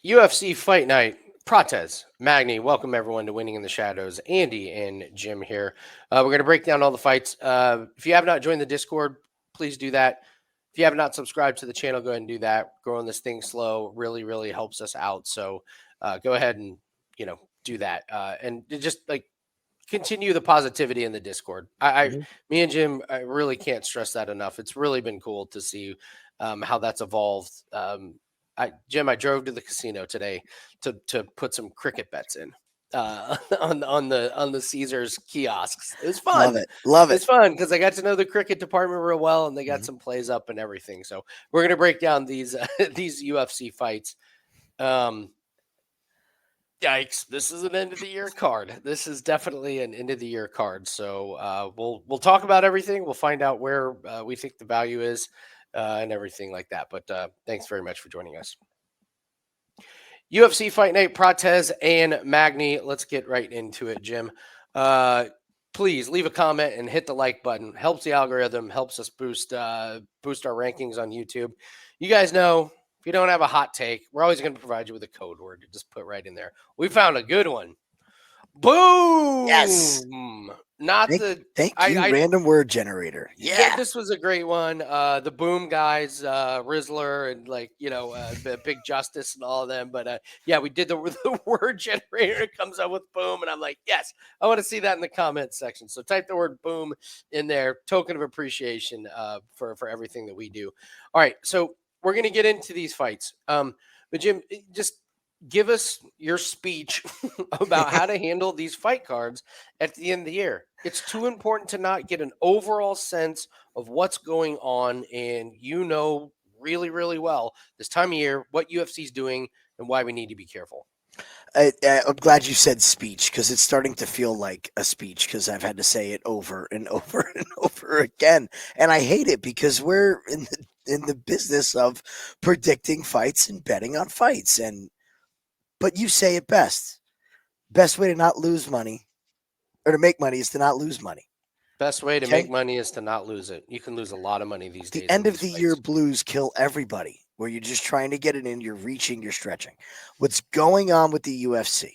UFC Fight Night. Prates, Magney, welcome everyone to Winning in the Shadows. Andy and Jim here. We're going to break down all the fights. If you have not joined the Discord, please do that. If you have not subscribed to the channel, go ahead and do that. Growing this thing slow really, really helps us out. So go ahead and, do that. And just continue the positivity in the Discord. Me and Jim, I really can't stress that enough. It's really been cool to see how that's evolved. Jim, I drove to the casino today to put some cricket bets in on the Caesars kiosks. It was fun. Love it. It's fun because I got to know the cricket department real well, and they got some plays up and everything. So we're gonna break down these these UFC fights. Yikes! This is an end of the year card. This is definitely an end of the year card. So we'll talk about everything. We'll find out where we think the value is. And everything like that. But thanks very much for joining us. UFC Fight Night, Prates and Magney. Let's get right into it, Jim. Please leave a comment and hit the like button. Helps the algorithm, helps us boost our rankings on YouTube. You guys know, if you don't have a hot take, we're always going to provide you with a code word to just put right in there. We found a good one. Boom! Yes. Thank you, random word generator. Yeah, this was a great one. The Boom guys, Rizzler and Big Justice and all of them. But we did the word generator. It comes up with Boom, and I'm like, yes, I want to see that in the comment section. So type the word Boom in there. Token of appreciation for everything that we do. All right, so we're gonna get into these fights. But Jim, just give us your speech about how to handle these fight cards at the end of the year. It's too important to not get an overall sense of what's going on. And really, really well this time of year, what UFC is doing and why we need to be careful. I'm glad you said speech because it's starting to feel like a speech because I've had to say it over and over and over again. And I hate it because we're in the business of predicting fights and betting on fights. But you say it best. Best way to not lose money or to make money is to not lose money. Best way to make money is to not lose it. You can lose a lot of money these days. The end of the year blues kill everybody where you're just trying to get it in, you're reaching, you're stretching. What's going on with the UFC?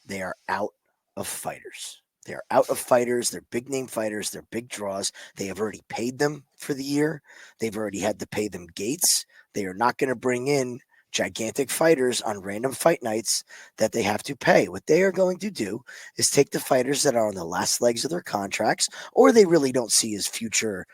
They are out of fighters. They are out of fighters. They're big name fighters. They're big draws. They have already paid them for the year. They've already had to pay them gates. They are not going to bring in gigantic fighters on random fight nights that they have to pay. What they are going to do is take the fighters that are on the last legs of their contracts, or they really don't see as future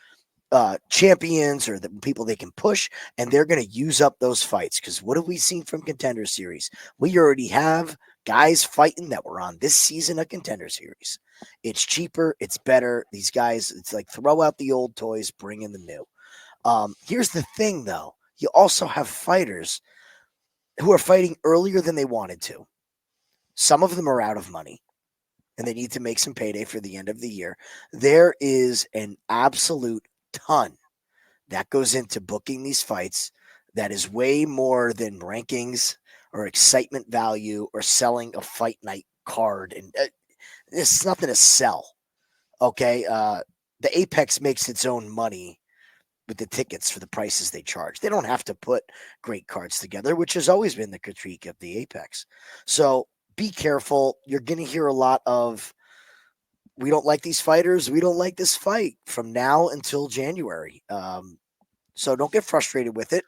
champions or the people they can push, and they're going to use up those fights. Because what have we seen from Contender Series? We already have guys fighting that were on this season of Contender Series. It's cheaper. It's better. These guys, it's like throw out the old toys, bring in the new. Here's the thing, though. You also have fighters who are fighting earlier than they wanted to. Some of them are out of money, and they need to make some payday for the end of the year. There is an absolute ton that goes into booking these fights that is way more than rankings or excitement value or selling a fight night card. And it's nothing to sell, okay? The Apex makes its own money with the tickets for the prices they charge. They don't have to put great cards together, which has always been the critique of the Apex. So be careful. You're going to hear a lot of, we don't like these fighters. We don't like this fight from now until January. So don't get frustrated with it.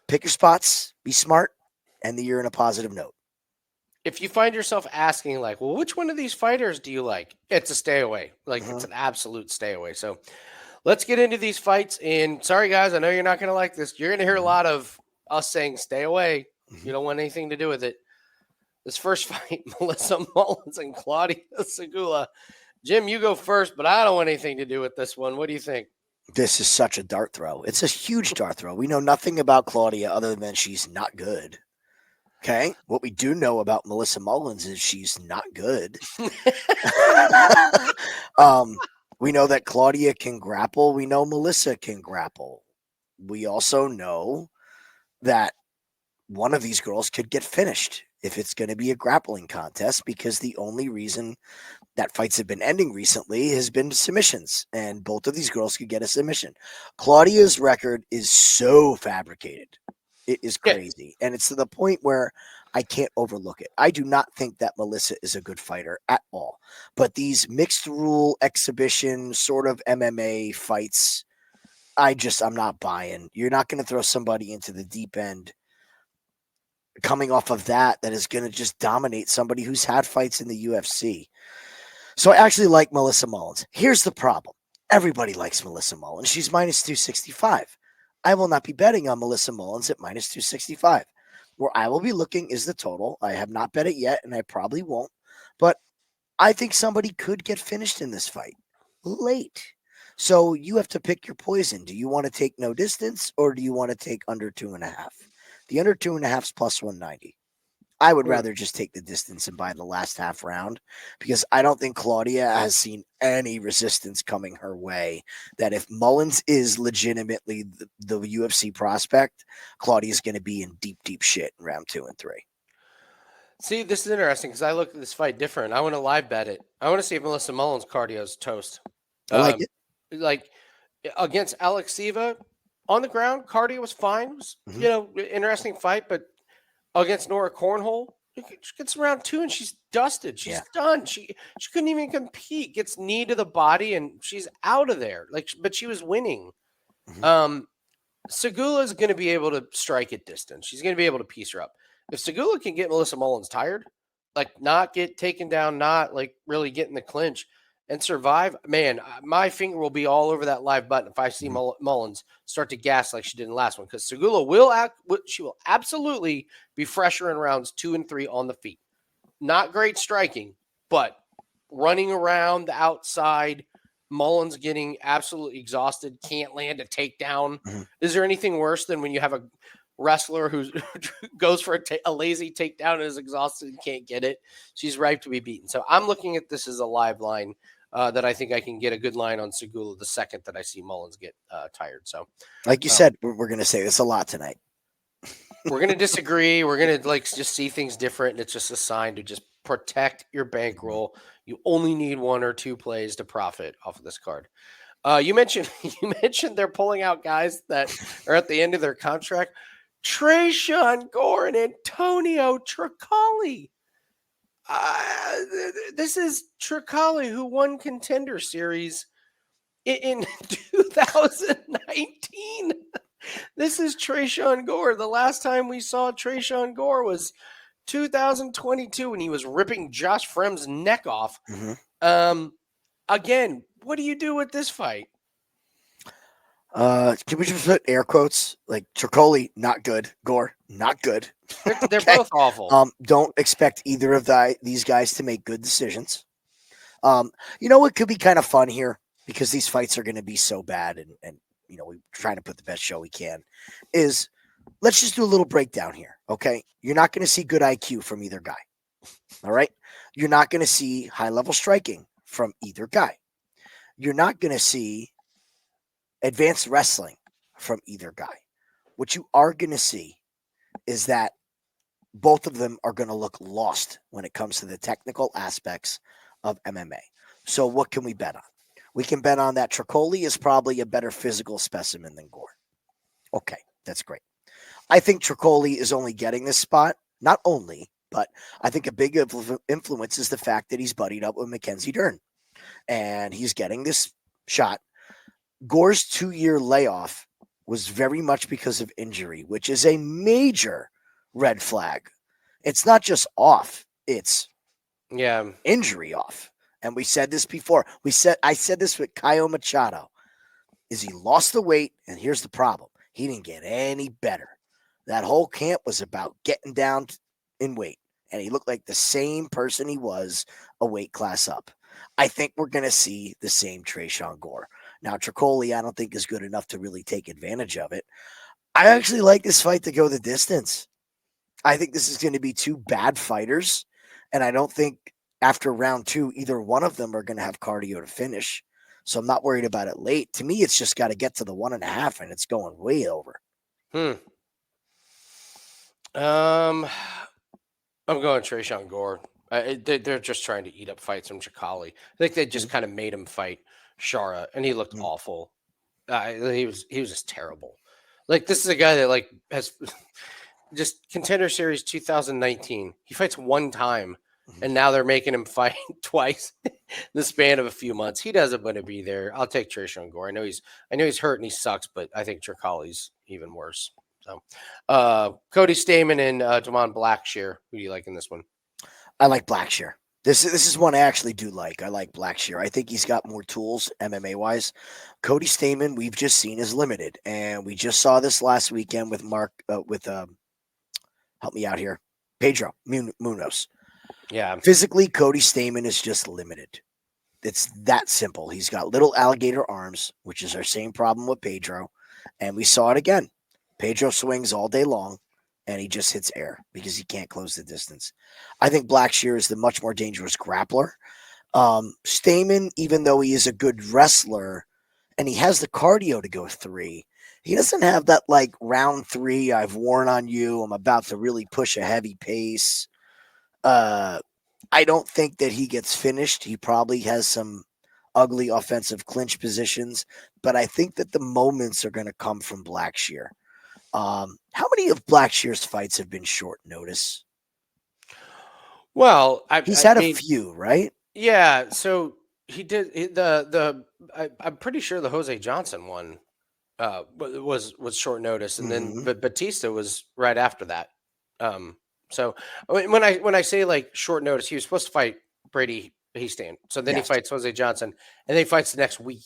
Pick your spots, be smart, and the year in a positive note. If you find yourself asking well, which one of these fighters do you like? It's a stay away. It's an absolute stay away. So let's get into these fights. And sorry, guys, I know you're not going to like this. You're going to hear a lot of us saying stay away. You don't want anything to do with it. This first fight, Melissa Mullins and Klaudia Sygula. Jim, you go first, but I don't want anything to do with this one. What do you think? This is such a dart throw. It's a huge dart throw. We know nothing about Klaudia other than she's not good. Okay? What we do know about Melissa Mullins is she's not good. We know that Klaudia can grapple. We know Melissa can grapple. We also know that one of these girls could get finished if it's going to be a grappling contest, because the only reason that fights have been ending recently has been submissions, and both of these girls could get a submission. Claudia's record is so fabricated. It is Yeah. crazy. And it's to the point where I can't overlook it. I do not think that Melissa is a good fighter at all. But these mixed rule exhibition sort of MMA fights, I'm not buying. You're not going to throw somebody into the deep end coming off of that is going to just dominate somebody who's had fights in the UFC. So I actually like Melissa Mullins. Here's the problem. Everybody likes Melissa Mullins. She's minus 265. I will not be betting on Melissa Mullins at minus 265. Where I will be looking is the total. I have not bet it yet, and I probably won't. But I think somebody could get finished in this fight late. So you have to pick your poison. Do you want to take no distance, or do you want to take under 2.5? The under 2.5 is plus 190. I would rather just take the distance and buy the last half round because I don't think Klaudia has seen any resistance coming her way. That if Mullins is legitimately the UFC prospect, Klaudia is going to be in deep, deep shit in round 2 and 3. See, this is interesting because I look at this fight different. I want to live bet it. I want to see if Melissa Mullins' cardio is toast. I like it. Like against Alexieva on the ground, cardio was fine. It was, interesting fight, but against Nora Cornhole, she gets around 2 and she's dusted. She's done. She couldn't even compete. Gets knee to the body and she's out of there. But she was winning. Sygula is going to be able to strike at distance. She's going to be able to piece her up. If Sygula can get Melissa Mullins tired, not get taken down, not really get in the clinch and survive, man, my finger will be all over that live button if I see Mullins start to gas like she did in the last one, because Sygula will absolutely be fresher in rounds 2 and 3 on the feet. Not great striking, but running around the outside, Mullins getting absolutely exhausted, can't land a takedown. Is there anything worse than when you have a wrestler who goes for a lazy takedown and is exhausted and can't get it? She's ripe to be beaten. So I'm looking at this as a live line that I think I can get a good line on Sygula the second that I see Mullins get tired. So, like you said, we're going to say this a lot tonight. We're going to disagree. We're going to just see things different. And it's just a sign to just protect your bankroll. You only need 1 or 2 plays to profit off of this card. You mentioned they're pulling out guys that are at the end of their contract. Tresean Gore and Antonio Trocoli. This is Trocoli, who won Contender Series in 2019. This is Tresean Gore. The last time we saw Tresean Gore was 2022 when he was ripping Josh Fremd's neck off. Again, what do you do with this fight? Can we just put air quotes? Like Trocoli, not good. Gore, not good. They're both awful. Don't expect either of these guys to make good decisions. You know what could be kind of fun here, because these fights are going to be so bad, and we're trying to put the best show we can, is let's just do a little breakdown here, okay? You're not going to see good IQ from either guy, all right? You're not going to see high-level striking from either guy. You're not going to see advanced wrestling from either guy. What you are going to see is that both of them are going to look lost when it comes to the technical aspects of MMA. So what can we bet on? We can bet on that Trocoli is probably a better physical specimen than Gore. Okay, that's great. I think Trocoli is only getting this spot, not only, but I think a big influence is the fact that he's buddied up with Mackenzie Dern, and he's getting this shot. Gore's 2-year layoff was very much because of injury, which is a major red flag. It's not just off, it's injury off. And we said this before. I said this with Caio Machado. Is he lost the weight, and here's the problem. He didn't get any better. That whole camp was about getting down in weight, and he looked like the same person he was a weight class up. I think we're going to see the same Tresean Gore. Now, Trocoli, I don't think is good enough to really take advantage of it. I actually like this fight to go the distance. I think this is going to be 2 bad fighters, and I don't think after round 2, either one of them are going to have cardio to finish. So I'm not worried about it late. To me, it's just got to get to the 1.5, and it's going way over. I'm going Tresean Gore. They're just trying to eat up fights from Trocoli. I think they just kind of made him fight Shara, and he looked awful. He was just terrible. Like this is a guy that like has just Contender Series 2019. He fights one time, and now they're making him fight twice in the span of a few months. He doesn't want to be there. I'll take Tresean Gore. I know he's hurt and he sucks, but I think Trocoli's even worse. So, Cody Stamann and Damon Blackshear. Who do you like in this one? I like Blackshear. This is one I actually do like. I like Blackshear. I think he's got more tools MMA wise. Cody Stamann, we've just seen is limited, and we just saw this last weekend with help me out here, Pedro Munoz. Yeah, physically, Cody Stamann is just limited. It's that simple. He's got little alligator arms, which is our same problem with Pedro, and we saw it again. Pedro swings all day long, and he just hits air because he can't close the distance. I think Blackshear is the much more dangerous grappler. Stamann, even though he is a good wrestler and he has the cardio to go 3, he doesn't have that like round 3, I've worn on you, I'm about to really push a heavy pace. I don't think that he gets finished. He probably has some ugly offensive clinch positions, but I think that the moments are going to come from Blackshear. How many of Blackshear's fights have been short notice? Well, he's had a few, right? Yeah. So he did I'm pretty sure the Jose Johnson one was short notice, and then but Batista was right after that. So when I say like short notice, he was supposed to fight Brady Hiestand. So then he fights Jose Johnson, and then he fights the next week.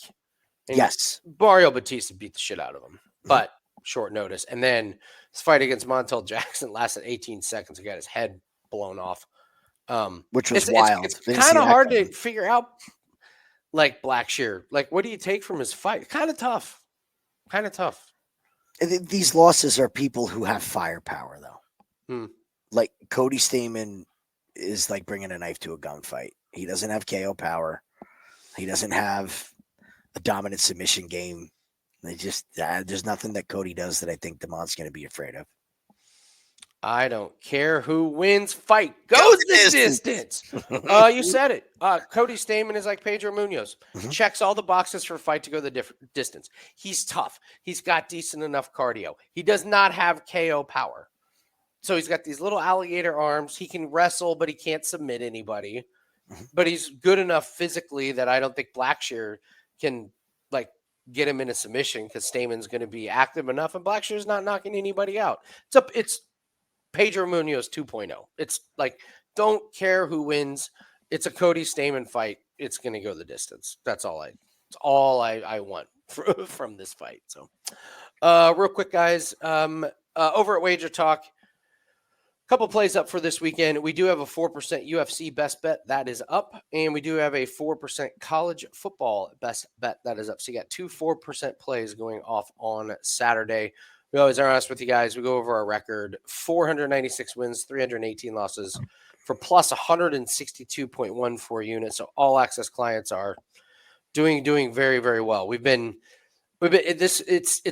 And Barrio Batista beat the shit out of him, but short notice. And then his fight against Montel Jackson lasted 18 seconds. He got his head blown off, which was wild. It's kind of hard to figure out, like Blackshear. Like, what do you take from his fight? Kind of tough. These losses are people who have firepower, though. Like Cody Stamann is like bringing a knife to a gunfight. He doesn't have KO power. He doesn't have a dominant submission game. There's nothing that Cody does that I think Damon's going to be afraid of. I don't care who wins. Fight goes the distance. You said it. Cody Stamann is like Pedro Munoz. Checks all the boxes for a fight to go the distance. He's tough. He's got decent enough cardio. He does not have KO power. So he's got these little alligator arms. He can wrestle, but he can't submit anybody. But he's good enough physically that I don't think Blackshear can like get him in a submission because Stamann's going to be active enough, and Blackshear's not knocking anybody out. It's Pedro Munoz 2.0. It's like, don't care who wins. It's a Cody Stamann fight. It's going to go the distance. It's all I want from this fight. So, real quick, guys, over at Wager Talk, couple plays up for this weekend. We do have a 4% UFC best bet that is up, and we do have a 4% college football best bet that is up. So you got 2 4% plays going off on Saturday. We always are honest with you guys. We go over our record: 496 wins, 318 losses, for plus 162.14 units. So all access clients are doing very, very well. It's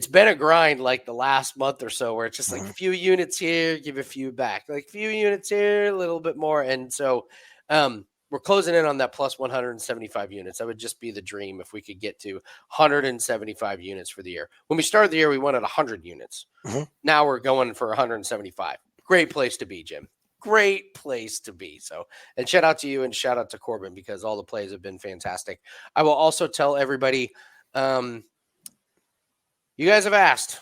been a grind like the last month or so where it's just like a few units here, give a few back, like a few units here, a little bit more. And so we're closing in on that plus 175 units. That would just be the dream if we could get to 175 units for the year. When we started the year, we wanted 100 units. Now we're going for 175. Great place to be, Jim. Great place to be. So, and shout out to you and shout out to Corbin because all the plays have been fantastic. I will also tell everybody, you guys have asked.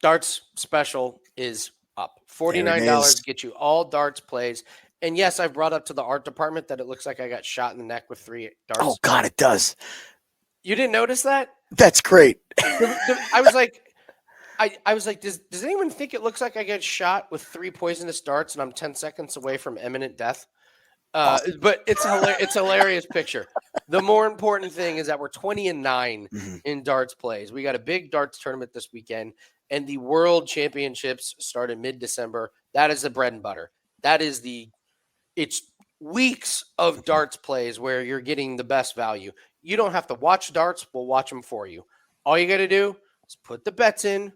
Darts special is up. $49 get you all darts plays. And yes, I've brought up to the art department that it looks like I got shot in the neck with 3 darts. Oh, God, it does. You didn't notice that? That's great. I was like, does anyone think it looks like I get shot with 3 poisonous darts and I'm 10 seconds away from imminent death? Awesome. But it's a hilarious picture. The more important thing is that we're 20-9 in darts plays. We got a big darts tournament this weekend, and the World Championships start in mid-December. That is the bread and butter. It's weeks of darts plays where you're getting the best value. You don't have to watch darts. We'll watch them for you. All you got to do is put the bets in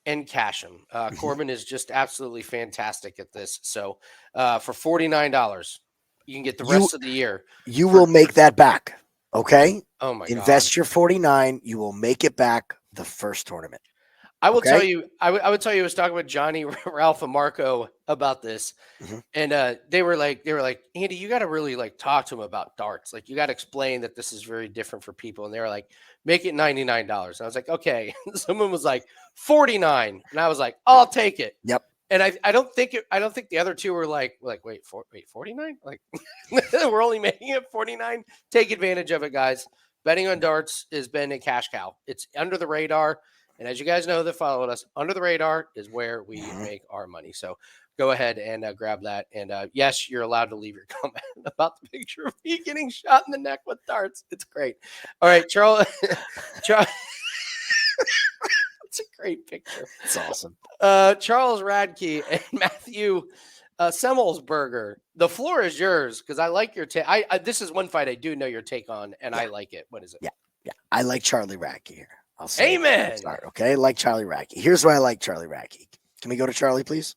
and cash them. Corbin is just absolutely fantastic at this. So for $49, you can get the rest of the year. You will make that back, okay? Oh, my God. Invest your $49. You will make it back the first tournament. I will tell Okay. you, I would tell you, I was talking with Johnny Ralph and Marco about this, Mhm. and they were like, Andy, you got to really like talk to him about darts. Like, you got to explain that this is very different for people. And they were like, make it $99. I was like, okay. Someone was like 49, and I was like, I'll take it. Yep. And I don't think the other two were like wait 49, like we're only making it 49. Take advantage of it, guys. Betting on darts has been a cash cow. It's under the radar. And as you guys know that followed us, under the radar is where we Mhm. make our money. So go ahead and grab that. And yes, you're allowed to leave your comment about the picture of me getting shot in the neck with darts. It's great. All right, Charles. Charles. It's a great picture. It's awesome. Charles Radtke and Matthew Semelsberger. The floor is yours because I like your take. This is one fight I do know your take on, and Yeah. I like it. What is it? Yeah. I like Charlie Radtke here. I'll say it. Amen. Start, okay, I like Charlie Radtke. Here's why I like Charlie Radtke. Can we go to Charlie, please?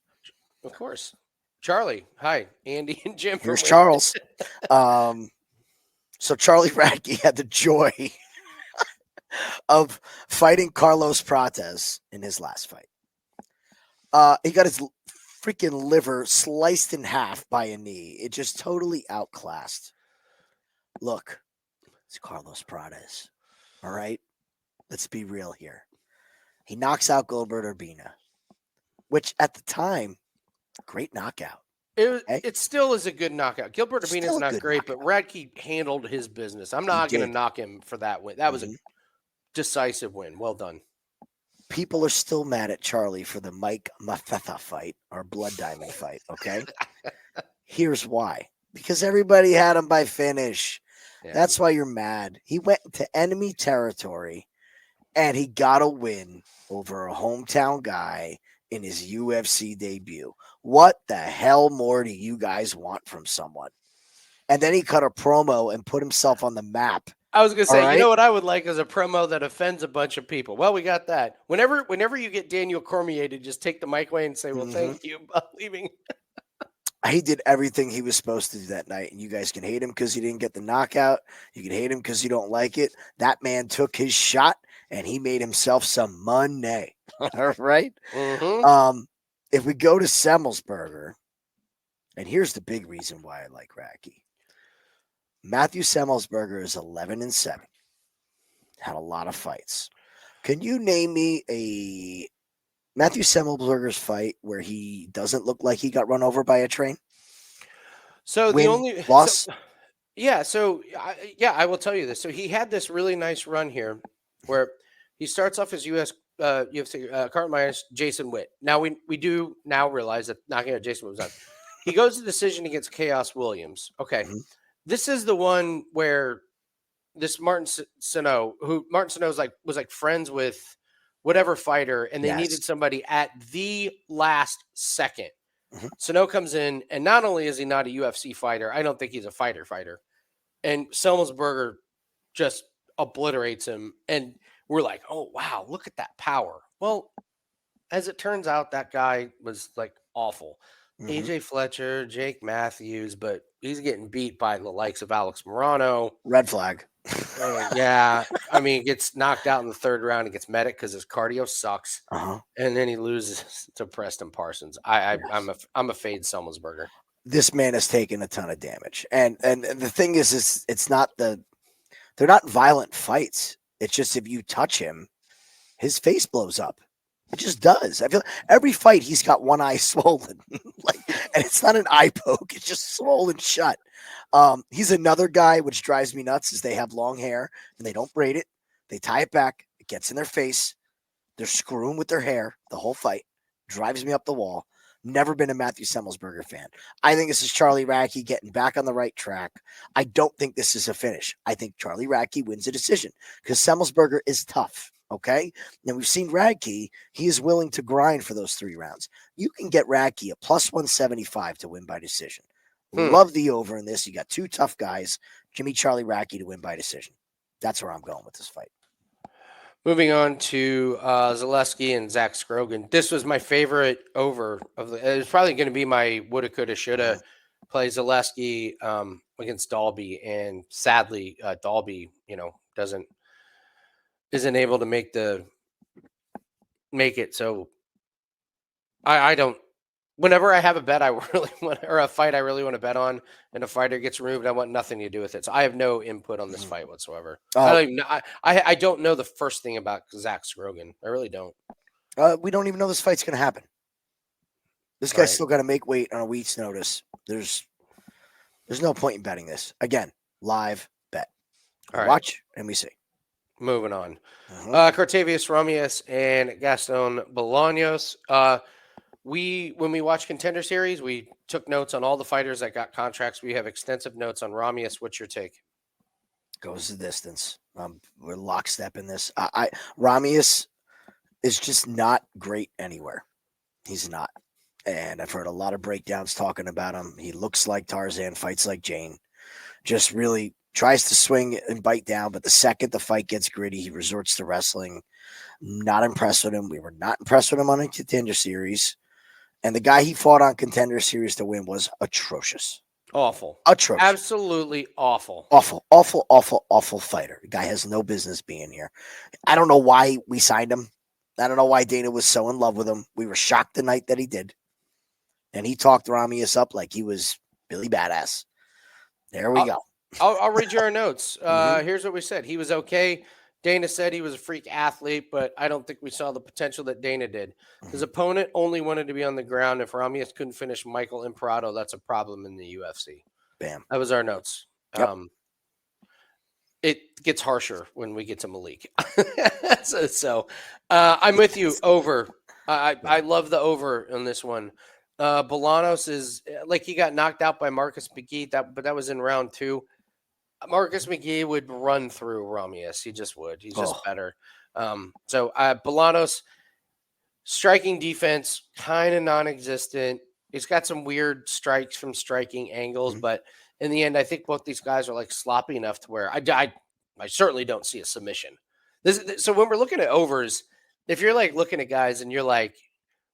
Of course. Charlie. Hi, Andy and Jim. Here's Charles. So Charlie Radtke had the joy of fighting Carlos Prates in his last fight. He got his freaking liver sliced in half by a knee. It just totally outclassed. Look, it's Carlos Prates. All right? Let's be real here. He knocks out Gilbert Urbina, which at the time, great knockout. It still is a good knockout. Gilbert Urbina is Still a not good great, but Radtke handled his business. I'm not going to did. knock him for that win. That was a decisive win. Well done. People are still mad at Charlie for the Mike Mafetha fight or Blood Diamond fight, okay? Here's why. Because everybody had him by finish. Yeah. That's why you're mad. He went to enemy territory and he got a win over a hometown guy in his UFC debut. What the hell more do you guys want from someone? And then he cut a promo and put himself on the map. I was going to say, right? you know what I would like is a promo that offends a bunch of people. Well, we got that. Whenever you get Daniel Cormier to just take the mic away and say, well, thank you about leaving. He did everything he was supposed to do that night. And you guys can hate him because he didn't get the knockout. You can hate him because you don't like it. That man took his shot and he made himself some money. All right. Mm-hmm. If we go to Semelsberger, and here's the big reason why I like Radtke. Matthew Semelsberger is 11-7. Had a lot of fights. Can you name me a Matthew Semelsberger's fight where he doesn't look like he got run over by a train? So Win, the only loss? I will tell you this. So he had this really nice run here where he starts off as UFC Carl Myers, Jason Witt. Now we do now realize that knocking out Jason Witt was done. He goes to decision against Chaos Williams. Okay. Mhm. This is the one where this Martin Sano was like friends with whatever fighter, and they Yes. needed somebody at the last second. Mhm. Sano comes in, and not only is he not a UFC fighter, I don't think he's a fighter. And Semelsberger just obliterates him, and we're like, oh wow, look at that power. Well, as it turns out, that guy was like awful. Mhm. AJ Fletcher, Jake Matthews, but he's getting beat by the likes of Alex Morano. Red flag. Yeah, I mean, gets knocked out in the third round and gets medic because his cardio sucks, Uh-huh. and then he loses to Preston Parsons. Yes. I'm a fade Semelsberger. This man has taken a ton of damage, and the thing is it's not they're not violent fights. It's just if you touch him, his face blows up. It just does. I feel every fight he's got one eye swollen, and it's not an eye poke; it's just swollen shut. He's another guy which drives me nuts. Is they have long hair and they don't braid it; they tie it back. It gets in their face. They're screwing with their hair the whole fight. Drives me up the wall. Never been a Matthew Semelsberger fan. I think this is Charlie Radtke getting back on the right track. I don't think this is a finish. I think Charlie Radtke wins a decision because Semelsberger is tough. Okay. Now we've seen Radtke. He is willing to grind for those 3 rounds. You can get Radtke a plus 175 to win by decision. Love the over in this. You got 2 tough guys. Give me Charlie Radtke to win by decision. That's where I'm going with this fight. Moving on to Zaleski and Zach Scroggin. This was my favorite over of the. It was probably going to be my woulda, coulda, shoulda play Zaleski against Dalby, and sadly, Dalby, isn't able to make the make it so I don't. Whenever I have a bet I really want, or a fight I really want to bet on, and a fighter gets removed, I want nothing to do with it. So I have no input on this fight whatsoever. I don't even know. I don't know the first thing about Zach Scroggin. I really don't. We don't even know this fight's going to happen. This guy's still got to make weight on a week's notice. There's no point in betting this. Again, live bet. All right. Watch and we see. Moving on. Cortavious, Romious, and Gaston Bolanos. When we watch Contender Series, we took notes on all the fighters that got contracts. We have extensive notes on Romious. What's your take? Goes the distance. We're lockstep in this. Romious is just not great anywhere. He's not. And I've heard a lot of breakdowns talking about him. He looks like Tarzan, fights like Jane. Just really tries to swing and bite down, but the second the fight gets gritty, he resorts to wrestling. Not impressed with him. We were not impressed with him on a Contender Series. And the guy he fought on Contender Series to win was atrocious. Awful. Atrocious. Absolutely awful. Awful fighter. The guy has no business being here. I don't know why we signed him. I don't know why Dana was so in love with him. We were shocked the night that he did. And he talked Romious up like he was Billy Badass. There we go. I'll read your notes. Here's what we said. He was okay. Dana said he was a freak athlete, but I don't think we saw the potential that Dana did. His opponent only wanted to be on the ground. If Romious couldn't finish Michael Imparato, that's a problem in the UFC. Bam. That was our notes. Yep. It gets harsher when we get to Malik. so I'm with you. Over. I love the over on this one. Bolanos is like he got knocked out by Marcus McGee, but that was in round 2. Marcus McGee would run through Romious. He just would. He's just better. So Bolanos, striking defense, kind of non-existent. He's got some weird strikes from striking angles, but in the end, I think both these guys are like sloppy enough to where I certainly don't see a submission. So when we're looking at overs, if you're like looking at guys and you're like,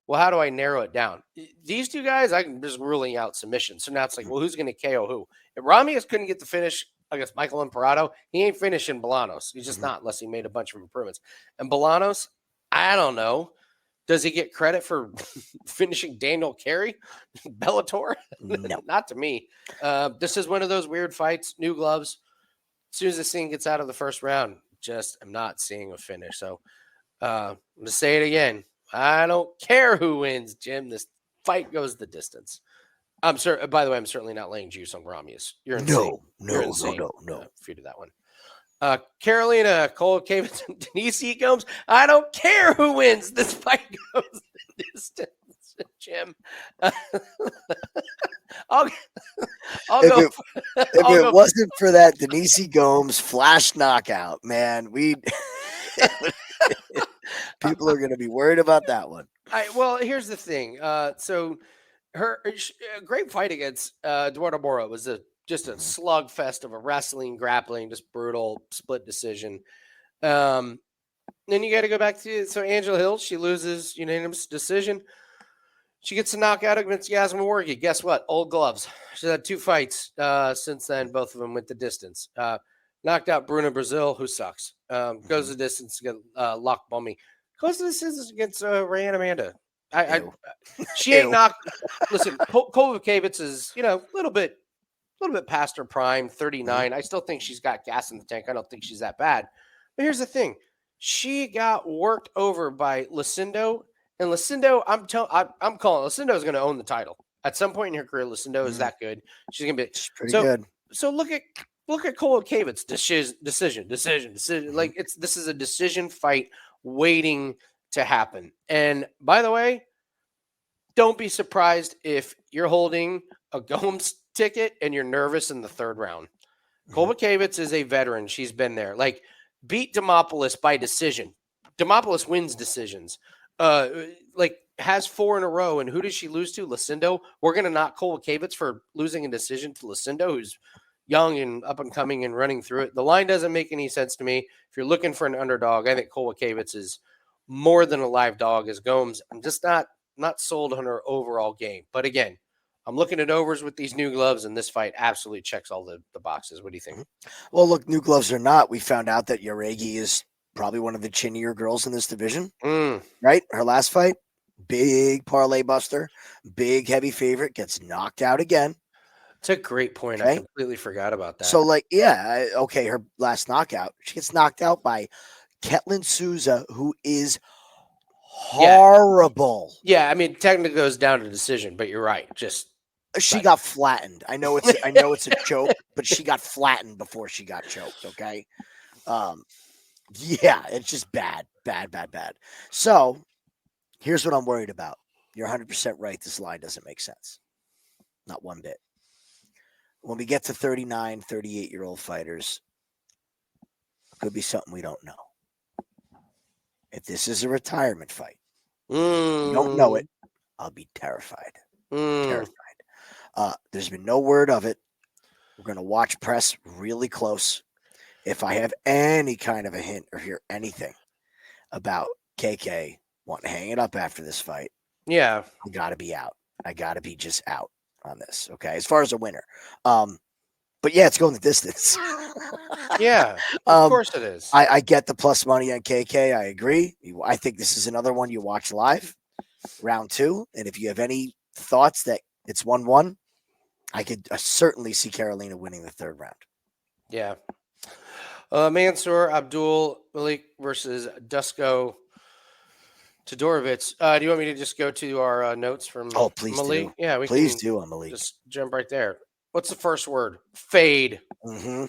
well, how do I narrow it down? These two guys, I'm just ruling out submission. So now it's like, well, who's going to KO who? If Romious couldn't get the finish against Michael Imparato, he ain't finishing Bolanos. He's just not, unless he made a bunch of improvements. And Bolanos, I don't know. Does he get credit for finishing Daniel Carey? Bellator? No. Not to me. This is one of those weird fights, new gloves. As soon as this thing gets out of the first round, just I'm not seeing a finish. So I'm going to say it again. I don't care who wins, Jim. This fight goes the distance. I'm sure. By the way, I'm certainly not laying juice on Romious. You're insane. No. If you do that one. Karolina, Kowalkiewicz, Denise, Gomes. I don't care who wins. This fight goes the distance, Jim. I'll go. If it wasn't for that Denise Gomes flash knockout, man, people are going to be worried about that one. Well, here's the thing. So her great fight against Eduardo Mora was just a slugfest of a wrestling, grappling, just brutal split decision. Then you got to go back to Angela Hill. She loses unanimous decision. She gets a knockout against Yasmin Wargi. Guess what? Old gloves. She's had 2 fights since then. Both of them went the distance. Knocked out Bruna Brazil, who sucks. Goes the distance against Lock Bummy. Goes to the distance against Rayanne Amanda. She ain't knocked. Listen, Kowalkiewicz is a little bit past her prime, 39. I still think she's got gas in the tank. I don't think she's that bad. But here's the thing: she got worked over by Lucindo, and Lucindo, I'm calling Lucindo is going to own the title at some point in her career. Lucindo is that good. She's going to be pretty good. So look at Kowalkiewicz decision. Like this is a decision fight waiting to happen. And by the way, don't be surprised if you're holding a Gomes ticket and you're nervous in the 3rd round. Kowalkiewicz is a veteran. She's been there. Like, beat Demopoulos by decision. Demopoulos wins decisions. Has 4 in a row. And who does she lose to? Lucindo. We're going to knock Kowalkiewicz for losing a decision to Lucindo, who's young and up and coming and running through it. The line doesn't make any sense to me. If you're looking for an underdog, I think Kowalkiewicz is more than a live dog as Gomes. I'm just not sold on her overall game. But again, I'm looking at overs with these new gloves, and this fight absolutely checks all the boxes. What do you think? Well, look, new gloves or not, we found out that Yaregi is probably one of the chinnier girls in this division, Mm. right? Her last fight, big parlay buster, big heavy favorite, gets knocked out again. It's a great point. I Okay. completely forgot about that. So, like, yeah, okay, her last knockout, she gets knocked out by Ketlin Souza, who is horrible. Yeah, I mean, technically it goes down to decision, but you're right. Just She got flattened. I know it's a joke, but she got flattened before she got choked. Okay. Yeah, it's just bad. So here's what I'm worried about. You're 100% right. This line doesn't make sense. Not one bit. When we get to 39, 38-year-old fighters, could be something we don't know. If this is a retirement fight, you don't know it, I'll be terrified. Terrified. There's been no word of it. We're going to watch press really close. If I have any kind of a hint or hear anything about KK wanting to hang it up after this fight, yeah, I got to be out. I got to be just out on this, okay, as far as a winner. But yeah, it's going the distance. yeah, of course it is. I get the plus money on KK. I agree. I think this is another one you watch live, round 2. And if you have any thoughts that it's 1-1, I could certainly see Karolina winning the 3rd round. Yeah. Mansur, Abdul-Malik versus Dusko, Todorovic. Do you want me to just go to our notes from please Malik? do. Yeah, we Please can do on Malik. just jump right there. What's the first word? Fade. Mm-hmm.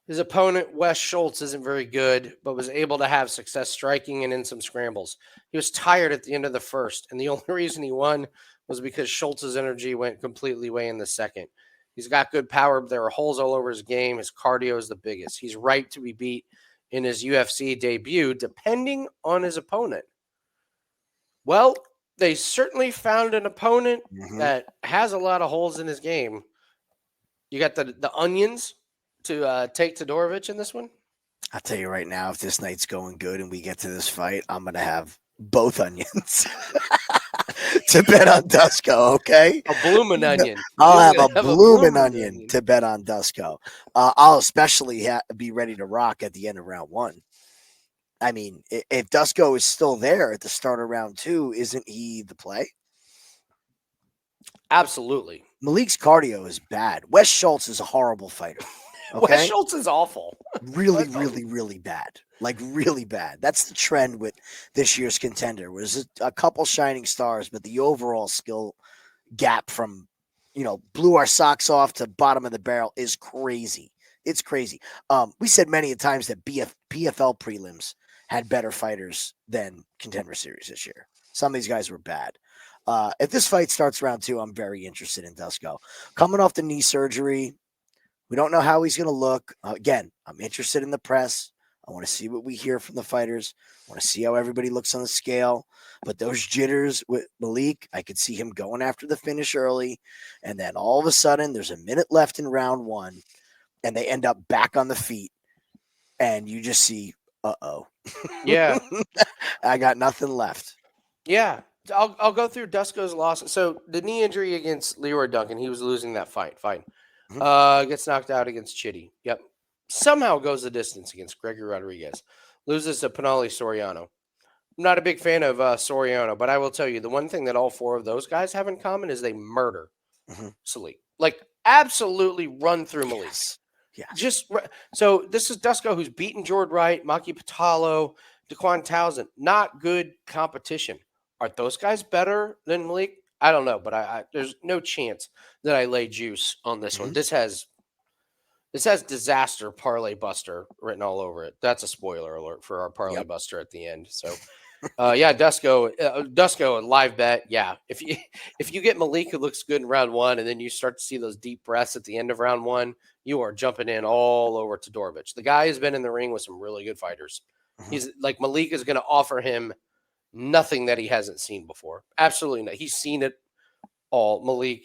His opponent, Wes Schultz, isn't very good, but was able to have success striking and in some scrambles. He was tired at the end of the first, and the only reason he won was because Schultz's energy went completely away in the second. He's got good power, but there are holes all over his game. His cardio is the biggest. He's right to be beat in his UFC debut, depending on his opponent. Well, they certainly found an opponent that has a lot of holes in his game. You got the onions to take Todorovic in this one? I'll tell you right now, if this night's going good and we get to this fight, I'm going to have both onions to bet on Dusko, okay? A bloomin' onion. I'll have a bloomin' onion to bet on Dusko. I'll especially be ready to rock at the end of round 1. I mean, if Dusko is still there at the start of round 2, isn't he the play? Absolutely. Malik's cardio is bad. Wes Schultz is a horrible fighter. Okay? Wes Schultz is awful. Really, really, really bad. Like, really bad. That's the trend with this year's contender. Was a couple shining stars, but the overall skill gap from, blew our socks off to bottom of the barrel is crazy. It's crazy. We said many a times that PFL prelims had better fighters than Contender Series this year. Some of these guys were bad. If this fight starts round 2, I'm very interested in Dusko. Coming off the knee surgery, we don't know how he's going to look. Again, I'm interested in the press. I want to see what we hear from the fighters. I want to see how everybody looks on the scale. But those jitters with Malik, I could see him going after the finish early. And then all of a sudden, there's a minute left in round 1, and they end up back on the feet. And you just see, uh-oh. Yeah. I got nothing left. Yeah. I'll go through Dusko's loss. So the knee injury against Leroy Duncan, he was losing that fight. Fine. Gets knocked out against Chitty. Yep. Somehow goes the distance against Gregory Rodriguez. Loses to Panali Soriano. I'm not a big fan of Soriano, but I will tell you, the one thing that all 4 of those guys have in common is they murder Salik. Like, absolutely run through Malik. Yes. So this is Dusko, who's beaten Jordan Wright, Maki Pitalo, Daquan Townsend. Not good competition. Are those guys better than Malik? I don't know, but I there's no chance that I lay juice on this one. This has disaster Parlay Buster written all over it. That's a spoiler alert for our Parlay Buster at the end. So, Dusko, a live bet. Yeah, if you get Malik, who looks good in round 1, and then you start to see those deep breaths at the end of round 1, you are jumping in all over Todorovic. The guy has been in the ring with some really good fighters. He's like, Malik is going to offer him nothing that he hasn't seen before. Absolutely not. He's seen it all. Malik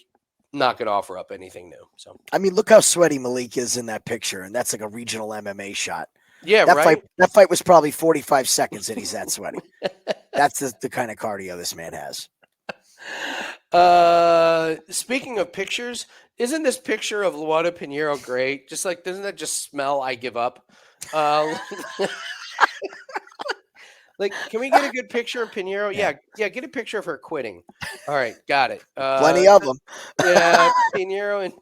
not going to offer up anything new. So, I mean, look how sweaty Malik is in that picture, and that's like a regional MMA shot. Yeah, that fight was probably 45 seconds, and he's that sweaty. That's the kind of cardio this man has. Speaking of pictures, isn't this picture of Luana Pinheiro great? Just like, doesn't that just smell I give up? Like, can we get a good picture of Pinheiro? Yeah. Yeah, get a picture of her quitting. All right, got it. Plenty of them. Yeah, Pinheiro and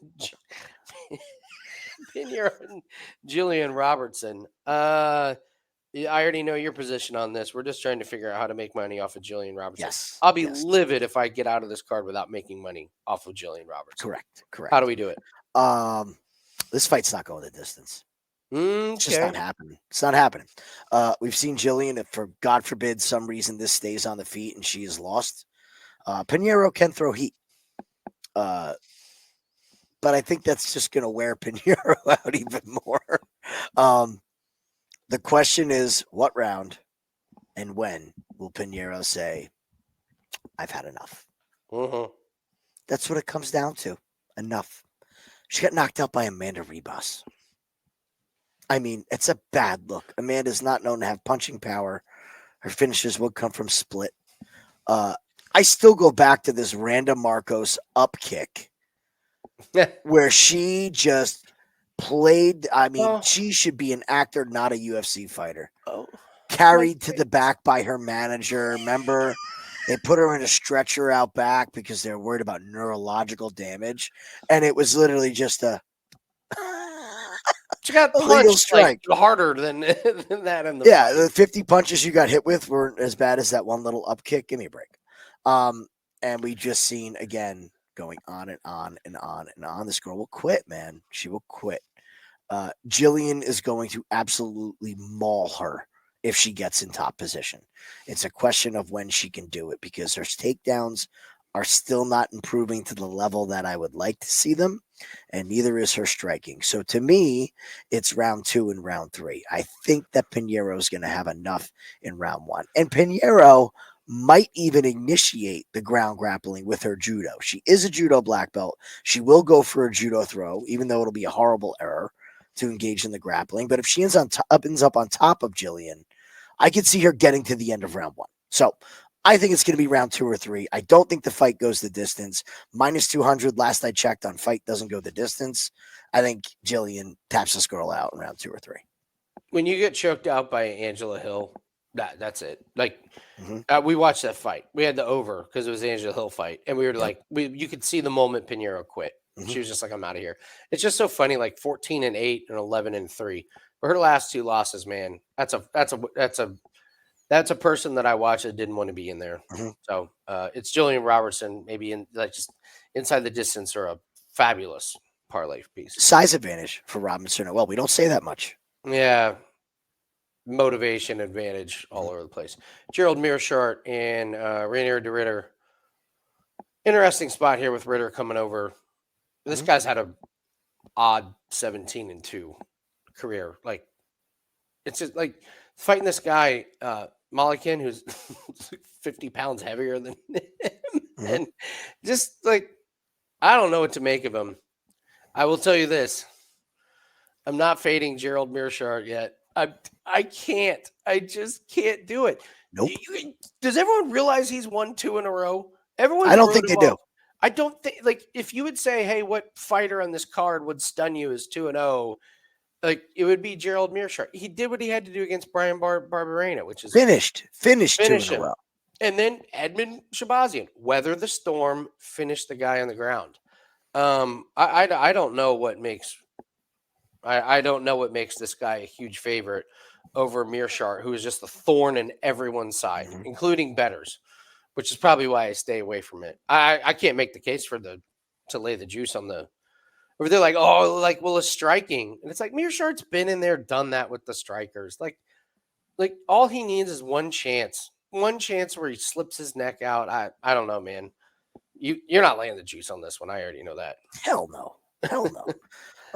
Pinheiro and Jillian Robertson. Yeah, I already know your position on this. We're just trying to figure out how to make money off of Jillian Robertson. Yes. I'll be yes. livid if I get out of this card without making money off of Jillian Robertson. Correct. How do we do it? This fight's not going the distance. It's just Okay. not happening. It's not happening. We've seen Jillian, if for God forbid some reason this stays on the feet and she is lost. Pinheiro can throw heat. But I think that's just going to wear Pinheiro out even more. The question is, what round and when will Pinheiro say, I've had enough? Mm-hmm. That's what it comes down to. Enough. She got knocked out by Amanda Ribas. I mean, it's a bad look. Amanda's not known to have punching power. Her finishes would come from split. I still go back to this Randa Marcos up kick where she just played. I mean, she should be an actor, not a UFC fighter. Carried to the back by her manager. Remember, they put her in a stretcher out back because they're worried about neurological damage. And it was literally just a she got punched like, harder than that in the fight. The 50 punches you got hit with weren't as bad as that one little up kick. Give me a break. And we just seen again going on and on and on and on. This girl will quit, man. She will quit. Jillian is going to absolutely maul her if she gets in top position. It's a question of when she can do it because her takedowns are still not improving to the level that I would like to see them, and neither is her striking. So to me, it's round 2 and round 3. I think that Pinheiro is going to have enough in round 1. And Pinheiro might even initiate the ground grappling with her judo. She is a judo black belt. She will go for a judo throw, even though it'll be a horrible error to engage in the grappling. But if she ends up on top of Jillian, I could see her getting to the end of round 1. So I think it's going to be round 2 or 3. I don't think the fight goes the distance. Minus 200, last I checked on fight doesn't go the distance. I think Jillian taps this girl out in round 2 or 3. When you get choked out by Angela Hill, that's it. Like, we watched that fight. We had the over because it was the Angela Hill fight. And we were like, you could see the moment Pinheiro quit. She was just like, I'm out of here. It's just so funny, like 14-8 and 11-3. But her last 2 losses, man, that's a person that I watched that didn't want to be in there. So it's Jillian Robertson, maybe in like just inside the distance, or a fabulous parlay piece. Size advantage for Robinson. Well, we don't say that much. Yeah. Motivation advantage all over the place. Gerald Mearshart and Rainier de Ritter. Interesting spot here with Ritter coming over. This guy's had a odd 17-2 career. Like, it's just like fighting this guy, Malikan, who's 50 pounds heavier than him. And just like, I don't know what to make of him. I will tell you this. I'm not fading Gerald Mearshart yet. I can't. I just can't do it. Nope. Does everyone realize he's won 2 in a row? I don't think they do. I don't think, like, if you would say, hey, what fighter on this card would stun you as 2-0, like, it would be Gerald Mearshart. He did what he had to do against Brian Barberena, which is finished 2 in a row. And then Edmund Shabazian, weather the storm, finish the guy on the ground. I don't know what makes I don't know what makes this guy a huge favorite over Mearshart, who is just a thorn in everyone's side, including bettors, which is probably why I stay away from it. I can't make the case to lay the juice on the. Or they're like, oh, like, well, it's striking, and it's like Mearshart's been in there, done that with the strikers. Like all he needs is one chance where he slips his neck out. I don't know, man. You're not laying the juice on this one. I already know that. Hell no.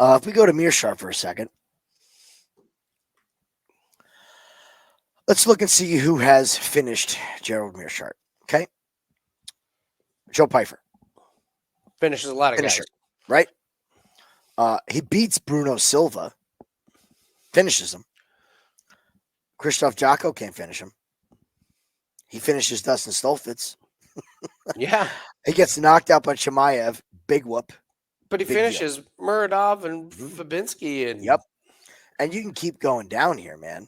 If we go to Mearshart for a second, let's look and see who has finished Gerald Mearshart. Okay. Joe Pyfer. Finishes a lot of guys. Right? He beats Bruno Silva. Finishes him. Krzysztof Jocko can't finish him. He finishes Dustin Stolfitz. Yeah. He gets knocked out by Chimaev. Big whoop. But he finishes Muradov and Fabinski. And yep. And you can keep going down here, man.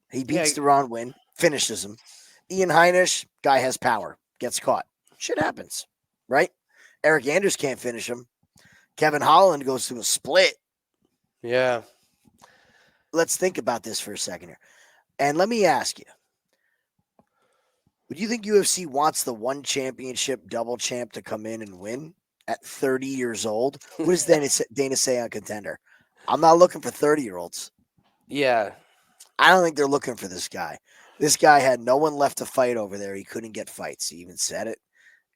He beats Deron Wynn. finishes him. Ian Heinisch, guy has power, gets caught. Shit happens, right? Eric Anders can't finish him. Kevin Holland goes through a split. Yeah. Let's think about this for a second here. And let me ask you, would you think UFC wants the one championship double champ to come in and win at 30 years old? What does Dana say on Contender? I'm not looking for 30-year-olds. Yeah. I don't think they're looking for this guy. This guy had no one left to fight over there. He couldn't get fights. He even said it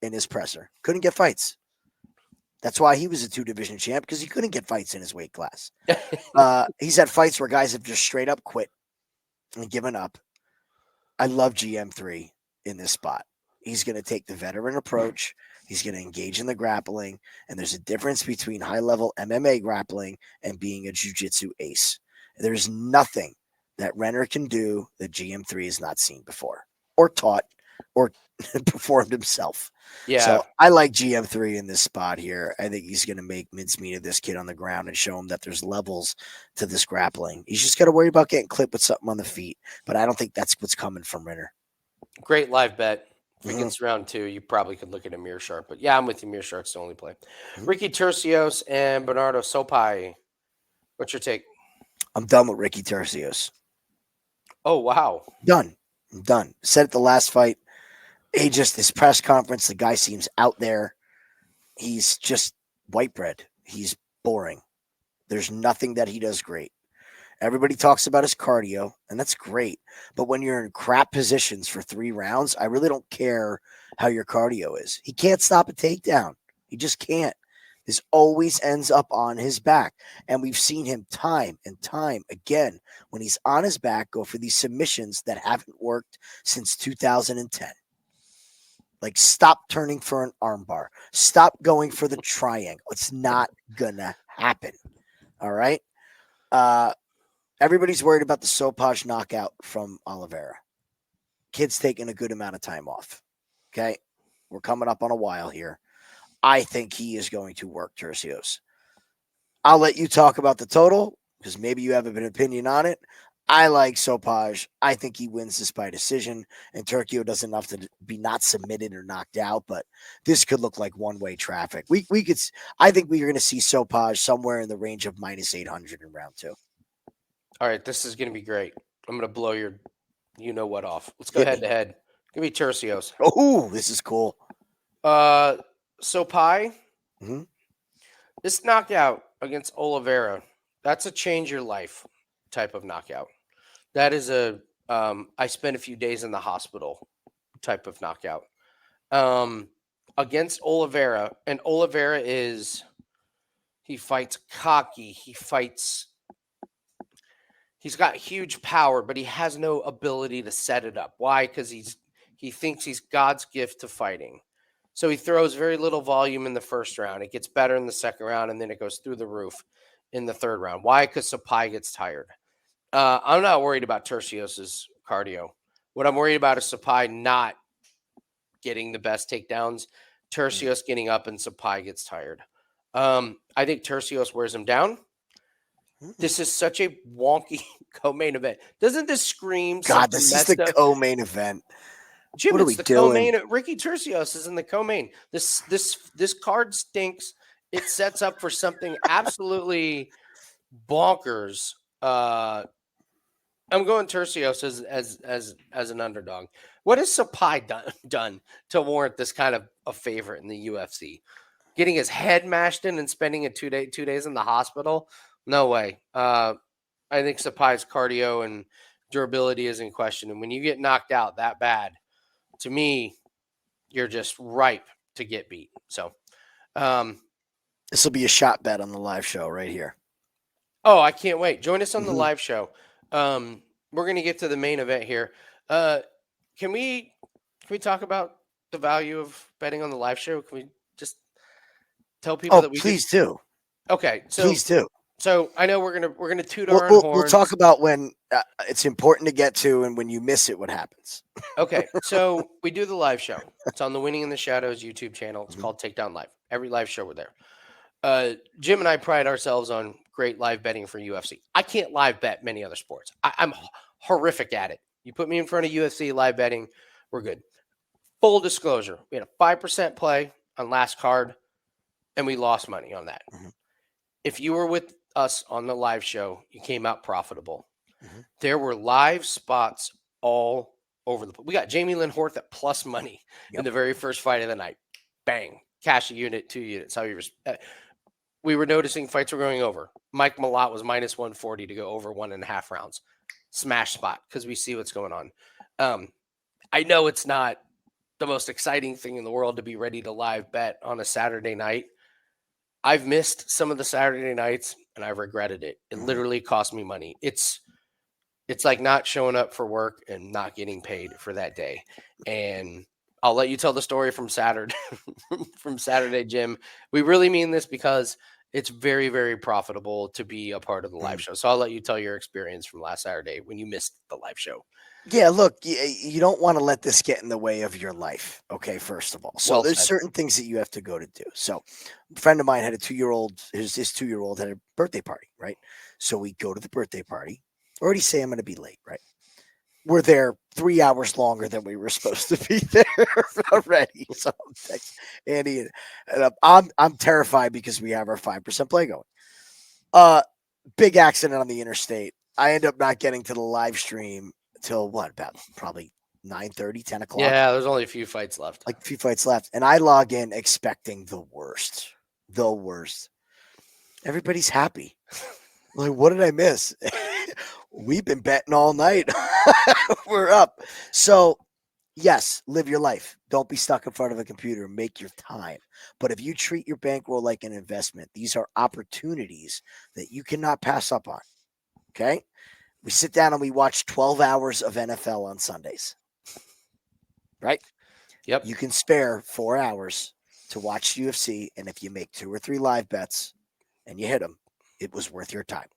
in his presser. Couldn't get fights. That's why he was a 2-division champ, because he couldn't get fights in his weight class. He's had fights where guys have just straight up quit and given up. I love GM3 in this spot. He's going to take the veteran approach. He's going to engage in the grappling. And there's a difference between high-level MMA grappling and being a jiu-jitsu ace. There's nothing that Renner can do that GM3 has not seen before or taught or performed himself. Yeah. So I like GM3 in this spot here. I think he's going to make mincemeat of this kid on the ground and show him that there's levels to this grappling. He's just got to worry about getting clipped with something on the feet. But I don't think that's what's coming from Renner. Great live bet. If it gets round 2, you probably could look at a Mirror Shark. But yeah, I'm with you. Mirror Shark's the only play. Ricky Tercios and Bernardo Sopai. What's your take? I'm done with Ricky Tercios. Oh, wow. Done. I'm done. Said it the last fight. His press conference, the guy seems out there. He's just white bread. He's boring. There's nothing that he does great. Everybody talks about his cardio, and that's great. But when you're in crap positions for 3 rounds, I really don't care how your cardio is. He can't stop a takedown. He just can't. This always ends up on his back. And we've seen him time and time again, when he's on his back, go for these submissions that haven't worked since 2010. Like, stop turning for an armbar. Stop going for the triangle. It's not gonna happen. All right? Everybody's worried about the Sopaj knockout from Oliveira. Kid's taking a good amount of time off. Okay? We're coming up on a while here. I think he is going to work Tercios. I'll let you talk about the total, because maybe you have an opinion on it. I like Sopaj. I think he wins this by decision, and Turkio does enough to be not submitted or knocked out, but this could look like one-way traffic. I think we're going to see Sopaj somewhere in the range of -800 in round 2. All right, this is going to be great. I'm going to blow your you-know-what off. Let's go head-to-head. Give me Tercios. Oh, this is cool. Sopai, this knockout against Oliveira, that's a change-your-life type of knockout. That is a I spent a few days in the hospital type of knockout. Against Oliveira, and Oliveira he fights cocky. He's got huge power, but he has no ability to set it up. Why? Because he thinks he's God's gift to fighting. So he throws very little volume in the first round. It gets better in the second round, and then it goes through the roof in the third round. Why? Because Sopai gets tired. I'm not worried about Tercios' cardio. What I'm worried about is Sopai not getting the best takedowns, Tercios getting up, and Sopai gets tired. I think Tercios wears him down. This is such a wonky co-main event. Doesn't this scream? God, this is the co-main event. Jim, what are we doing? Co-main. Ricky Tercios is in the co-main. This card stinks. It sets up for something absolutely bonkers. I'm going Tercios as an underdog. What has Sopai done to warrant this kind of a favorite in the UFC? Getting his head mashed in and spending 2 days in the hospital? No way. I think Sopai's cardio and durability is in question. And when you get knocked out that bad, to me, you're just ripe to get beat. So this will be a shot bet on the live show right here. Oh, I can't wait. Join us on the live show. We're going to get to the main event here. Can we talk about the value of betting on the live show? Can we just tell people that we please do. Okay, so please do. So I know we're gonna toot our own horns. We'll talk about when it's important to get to, and when you miss it, what happens. Okay, so we do the live show. It's on the Winning in the Shadows YouTube channel. It's called Takedown Live. Every live show we're there. Jim and I pride ourselves on great live betting for UFC. I can't live bet many other sports. I'm horrific at it. You put me in front of UFC live betting, we're good. Full disclosure, we had a 5% play on last card, and we lost money on that. Mhm. If you were with us on the live show, you came out profitable. Mhm. There were live spots all over the place. We got Jamie Lynn Horth at plus money in Yep. the very first fight of the night. Bang. Cash a unit, 2 units. How you we were noticing fights were going over. Mike Malott was minus 140 to go over 1.5 rounds. Smash spot because we see what's going on. I know it's not the most exciting thing in the world to be ready to live bet on a Saturday night. I've missed some of the Saturday nights and I've regretted it. It literally cost me money. It's like not showing up for work and not getting paid for that day. And I'll let you tell the story from Saturday, from Saturday, Jim. We really mean this because it's very, very profitable to be a part of the live show. So I'll let you tell your experience from last Saturday when you missed the live show. Yeah, look, you don't want to let this get in the way of your life. Okay, first of all. So Well there's said. certain things that you have to go to do. So a friend of mine had a 2-year-old, his 2-year-old had a birthday party, right? So we go to the birthday party. Already say I'm going to be late, right? We're there 3 hours longer than we were supposed to be there already. So I'm texting Andy, and I'm terrified because we have our 5% play going. Big accident on the interstate. I end up not getting to the live stream till what, about probably 9:30, 10 o'clock. Yeah, there's only a few fights left. Like a few fights left. And I log in expecting the worst. The worst. Everybody's happy. Like, what did I miss? We've been betting all night. We're up. So, yes, live your life. Don't be stuck in front of a computer. Make your time. But if you treat your bankroll like an investment, these are opportunities that you cannot pass up on. Okay? We sit down and we watch 12 hours of NFL on Sundays. Right? Yep. You can spare 4 hours to watch UFC. And if you make 2 or 3 live bets and you hit them, it was worth your time.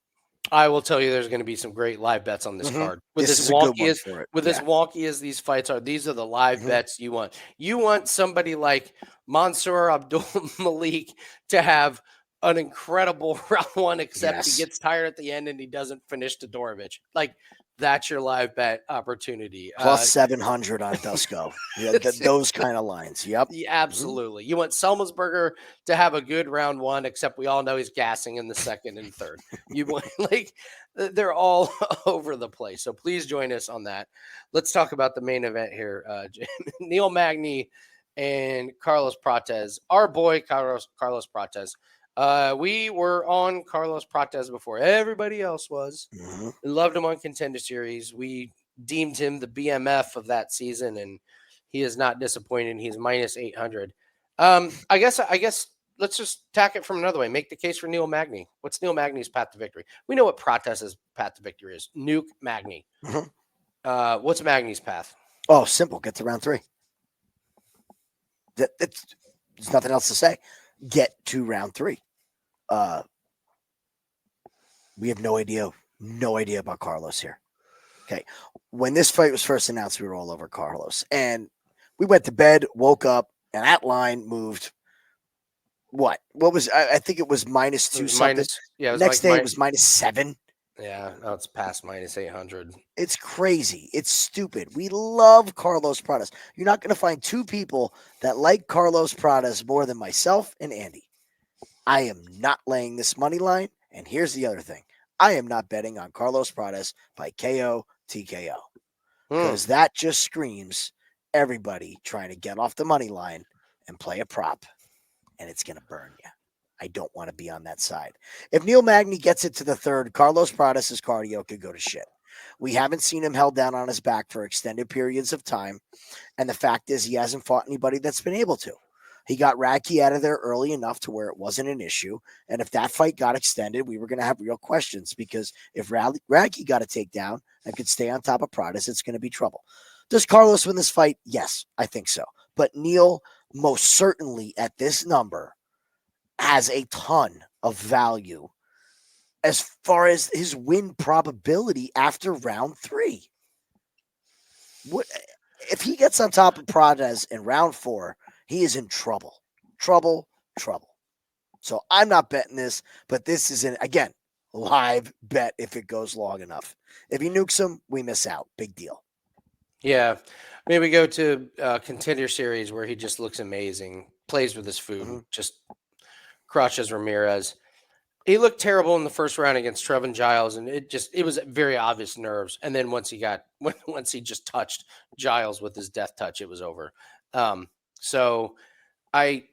I will tell you there's going to be some great live bets on this card. With This as is a good wonky one as for it. as wonky as these fights are, these are the live bets you want. You want somebody like Mansur Abdul-Malik to have an incredible round one, except he gets tired at the end and he doesn't finish Todorovic. Like, that's your live bet opportunity. Plus 700 on Dusko. Yeah, those kind of lines. Yep. Yeah, absolutely. You want Semelsberger to have a good round one, except we all know he's gassing in the second and third. You want, like, they're all over the place. So please join us on that. Let's talk about the main event here. Neil Magney and Carlos Prates. Our boy Carlos Prates. We were on Carlos Prates before everybody else was. We loved him on Contender Series. We deemed him the BMF of that season, and he is not disappointing. He's minus 800. I guess let's just tack it from another way. Make the case for Neil Magney. What's Neil Magney's path to victory? We know what Prates' path to victory is. Nuke Magney. What's Magney's path? Oh, simple. Get to round 3. There's nothing else to say. Get to round 3. We have no idea about Carlos here. Okay. When this fight was first announced, we were all over Carlos. And we went to bed, woke up, and that line moved. What was, I think it was -2 something. Next day it was -7. Yeah, now it's past minus 800. It's crazy. It's stupid. We love Carlos Prates. You're not going to find 2 people that like Carlos Prates more than myself and Andy. I am not laying this money line. And here's the other thing. I am not betting on Carlos Prates by KO, TKO. Because that just screams everybody trying to get off the money line and play a prop. And it's going to burn you. I don't want to be on that side. If Neil Magney gets it to the third, Carlos Prates' cardio could go to shit. We haven't seen him held down on his back for extended periods of time. And the fact is he hasn't fought anybody that's been able to. He got Radtke out of there early enough to where it wasn't an issue. And if that fight got extended, we were going to have real questions, because if Radtke got a takedown and could stay on top of Prates, it's going to be trouble. Does Carlos win this fight? Yes, I think so. But Neil, most certainly at this number, has a ton of value as far as his win probability after round 3. What if he gets on top of Prates in round 4? He is in trouble. Trouble. So I'm not betting this, but this is again, live bet if it goes long enough. If he nukes him, we miss out. Big deal. Yeah. Maybe go to Contender Series where he just looks amazing, plays with his food, just crushes Ramirez. He looked terrible in the first round against Trevin Giles, and it was very obvious nerves. And then once he just touched Giles with his death touch, it was over. So I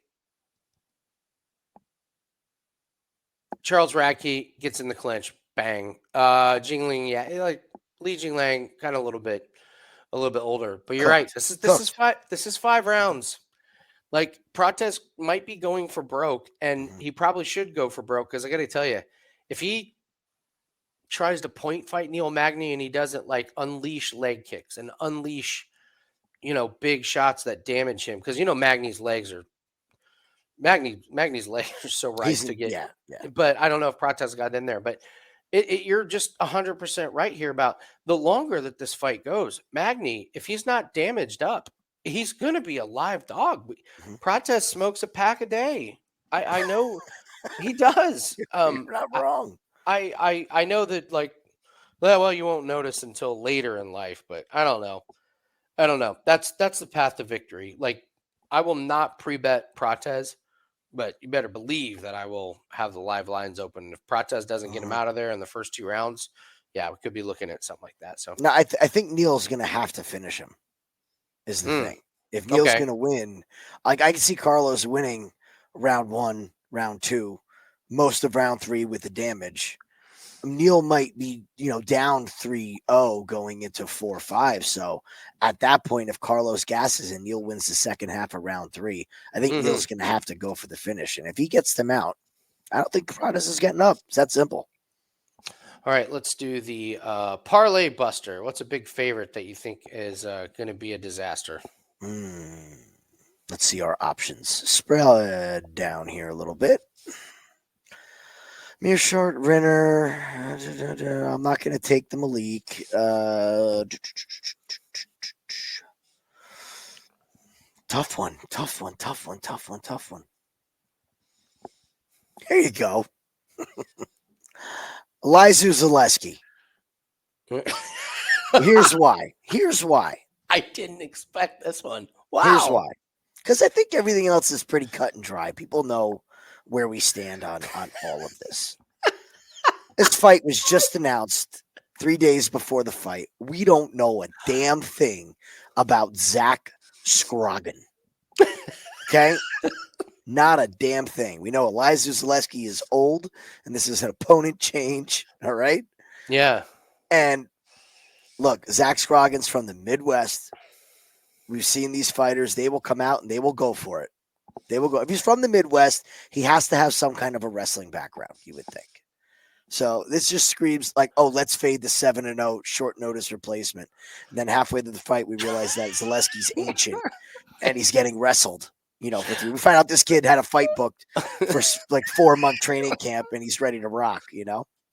Charles Radtke gets in the clinch, bang. Jingling, yeah, like Li Jinglang, kind of a little bit older. But you're right. This is 5 rounds. Like Prates might be going for broke, and he probably should go for broke because I got to tell you, if he tries to point fight Neil Magney and he doesn't like unleash leg kicks and unleash, big shots that damage him, because Magny's legs are Magny's legs are so ripe to get. Yeah. But I don't know if Prates got in there, but you're just 100% right here about the longer that this fight goes. Magney, if he's not damaged up, he's going to be a live dog. Prates smokes a pack a day. I know he does. You're not wrong. I know that, like, well, you won't notice until later in life, but I don't know. That's the path to victory. Like, I will not pre-bet Prates, but you better believe that I will have the live lines open. If Prates doesn't get him out of there in the first 2 rounds, yeah, we could be looking at something like that. So no, I think Neil's going to have to finish him. Is the thing. If Neil's going to win, like I can see Carlos winning round 1, round 2, most of round 3 with the damage. Neil might be, down 3-0 going into 4-5. So at that point, if Carlos gasses and Neil wins the second half of round 3, I think Neil's going to have to go for the finish. And if he gets them out, I don't think Prates is getting up. It's that simple. All right, let's do the Parlay Buster. What's a big favorite that you think is going to be a disaster? Let's see our options. Spread down here a little bit. Mearshart, Renner. I'm not going to take the Malik. Tough one. There you go. Elizeu, Zaleski. Here's why. I didn't expect this one. Wow. Here's why. Because I think everything else is pretty cut and dry. People know where we stand on all of this. This fight was just announced 3 days before the fight. We don't know a damn thing about Zach Scroggin. Okay? Not a damn thing. We know Elizeu Zaleski is old, and this is an opponent change. All right? Yeah. And look, Zach Scroggin's from the Midwest. We've seen these fighters. They will come out and they will go for it. They will go. If he's from the Midwest, he has to have some kind of a wrestling background, you would think. So this just screams like, oh, let's fade the 7-0 short notice replacement. And then halfway through the fight, we realize that Zaleski's ancient and he's getting wrestled. We find out this kid had a fight booked for like 4-month training camp and he's ready to rock,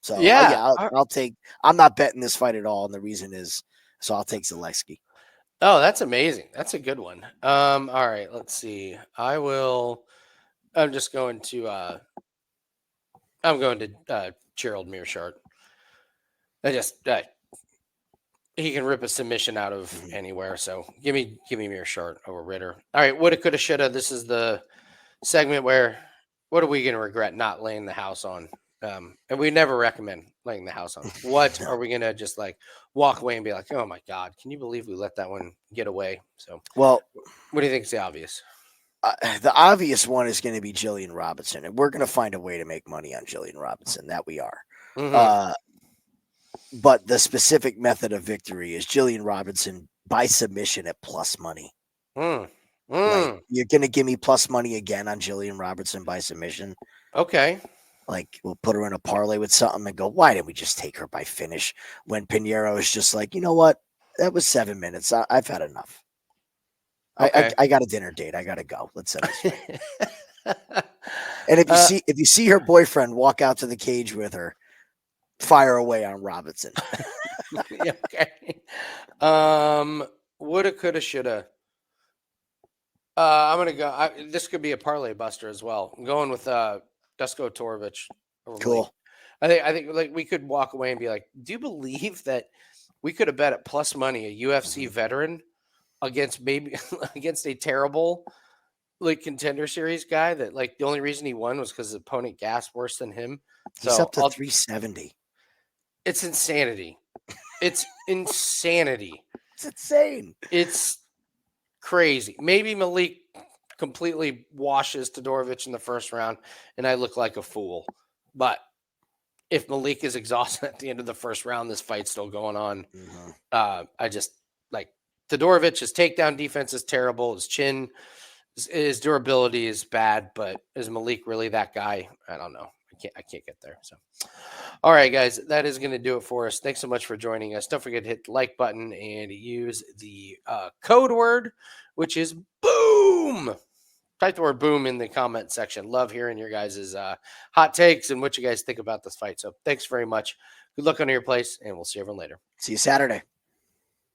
So I'll take. I'm not betting this fight at all, and the reason is, so I'll take Zaleski. Oh, that's amazing. That's a good one. All right, let's see. I'm going to Gerald Mearshart. He can rip a submission out of anywhere. So give me Mearshart over Ritter. All right, woulda, coulda, shoulda. This is the segment where what are we going to regret not laying the house on? And we never recommend laying the house on. What are we going to just like walk away and be like, oh my God, can you believe we let that one get away? So, well, what do you think is the obvious? The obvious one is going to be Jillian Robinson, and we're going to find a way to make money on Jillian Robinson. That we are. But the specific method of victory is Jillian Robinson by submission at plus money. Like, you're going to give me plus money again on Jillian Robinson by submission. Okay. Like, we'll put her in a parlay with something and go, why didn't we just take her by finish? When Pinheiro is just like, you know what? That was 7 minutes. I've had enough. Okay. I got a dinner date. I got to go. Let's set this right. And if you see her boyfriend walk out to the cage with her, fire away on Robinson. Okay. Woulda, coulda, shoulda. I'm gonna go. This could be a parlay buster as well. I'm going with Dusko Todorovic. Cool. I think like we could walk away and be like, do you believe that we could have bet at plus money a UFC veteran against against a terrible like contender series guy that like the only reason he won was because his opponent gassed worse than him. He's So up to 370. It's insanity. It's insanity. It's insane. It's crazy. Maybe Malik completely washes Todorovic in the first round and I look like a fool. But if Malik is exhausted at the end of the first round, this fight's still going on. I just like Todorovic's takedown defense is terrible. His chin, his durability is bad, but is Malik really that guy? I don't know. I can't get there. So, all right, guys, that is going to do it for us. Thanks so much for joining us. Don't forget to hit the like button and use the code word, which is boom. Type the word boom in the comment section. Love hearing your guys' hot takes and what you guys think about this fight. So thanks very much. Good luck on your place, and we'll see everyone later. See you Saturday.